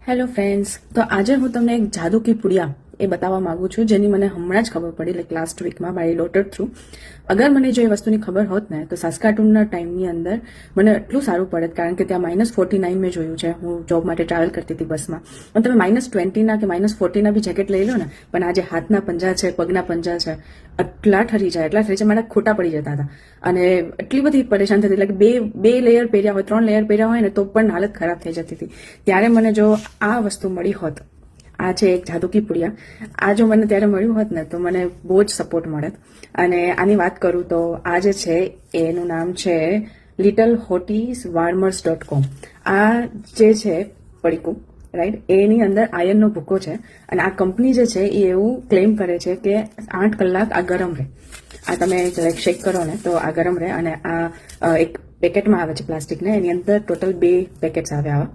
Hello friends, તો આજે હું તમને એક જાદુ કી પુડિયા એ બતાવવા માંગુ છું, જેની મને હમણાં જ ખબર પડી, લાઈક લાસ્ટ વીકમાં મારી ડોટર થ્રુ. અગર મને જો એ વસ્તુની ખબર હોત ને તો સાસ્કાટૂનના ટાઈમની અંદર મને એટલું સારું પડત, કારણ કે ત્યાં -49 મેં જોયું છે. હું જોબ માટે ટ્રાવેલ કરતી હતી બસમાં, અને તમે -20ના કે -40ના બી જેકેટ લઈ લો ને, પણ આ જે હાથના પંજા છે, પગના પંજા છે, એટલા ઠરી જાય મારા ખોટા પડી જતા હતા. અને એટલી બધી પરેશાન થતી, લાઈક બે લેયર પહેર્યા હોય, 3 લેયર પહેર્યા હોય ને તો પણ હાલત ખરાબ થઈ જતી હતી. ત્યારે મને જો આ વસ્તુ મળી હોત, આ છે એક જાદુ કી પુડિયા, આ જો મને ત્યારે મળ્યું હોત ને તો મને બહુ જ સપોર્ટ મળત. અને આની વાત કરું તો આ જે છે એનું નામ છે littlehotieswarmers.com. આ જે છે પડીકું, રાઈટ, એની અંદર આયર્નનો ભૂકો છે. અને આ કંપની જે છે એ એવું ક્લેમ કરે છે કે 8 કલાક આ ગરમ રહે. આ તમે લાઈક શેક કરો ને તો આ ગરમ રહે. અને આ એક પેકેટમાં આવે છે પ્લાસ્ટિકને, એની અંદર ટોટલ 2 પેકેટ્સ આવે આવા.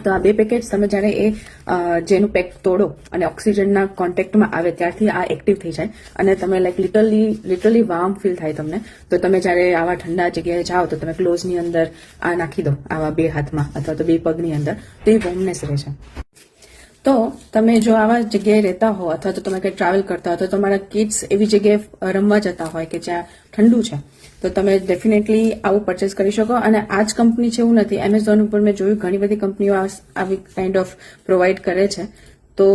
તો આ 2 પેકેટ્સ તમે જ્યારે જેનું પેક તોડો અને ઓક્સિજનના કોન્ટેક્ટમાં આવે ત્યારથી આ એક્ટિવ થઈ જાય, અને તમે લાઈક લિટરલી વાર્મ ફીલ થાય તમને. તો તમે જ્યારે આવા ઠંડા જગ્યાએ જાઓ તો તમે ક્લોઝની અંદર આ નાખી દો, આવા 2 હાથમાં અથવા તો 2 પગની અંદર, તો એ વોર્મનેસ રહે છે. તો તમે જો આવા જગ્યાએ રહેતા હો અથવા તો તમે કંઈ ટ્રાવેલ કરતા હો, તો તમારા કિડ્સ એવી જગ્યાએ રમવા જતા હોય કે જ્યાં ઠંડુ છે, તો તમે ડેફિનેટલી આવું પરચેસ કરી શકો. અને આ જ કંપની છે એવું નથી, એમેઝોન ઉપર મેં જોયું ઘણી બધી કંપનીઓ આવી કાઇન્ડ ઓફ પ્રોવાઈડ કરે છે. તો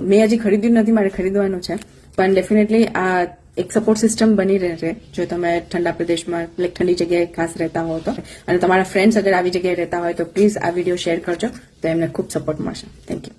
મેં હજી ખરીદ્યું નથી, મારે ખરીદવાનું છે. પણ ડેફિનેટલી આ એક સપોર્ટ સિસ્ટમ બની રહે જો તમે ઠંડા પ્રદેશમાં, લાઈક ઠંડી જગ્યાએ ખાસ રહેતા હો તો. અને તમારા ફ્રેન્ડ્સ અગર આવી જગ્યાએ રહેતા હોય તો પ્લીઝ આ વિડીયો શેર કરજો, તો એમને ખૂબ સપોર્ટ મળશે. Thank you.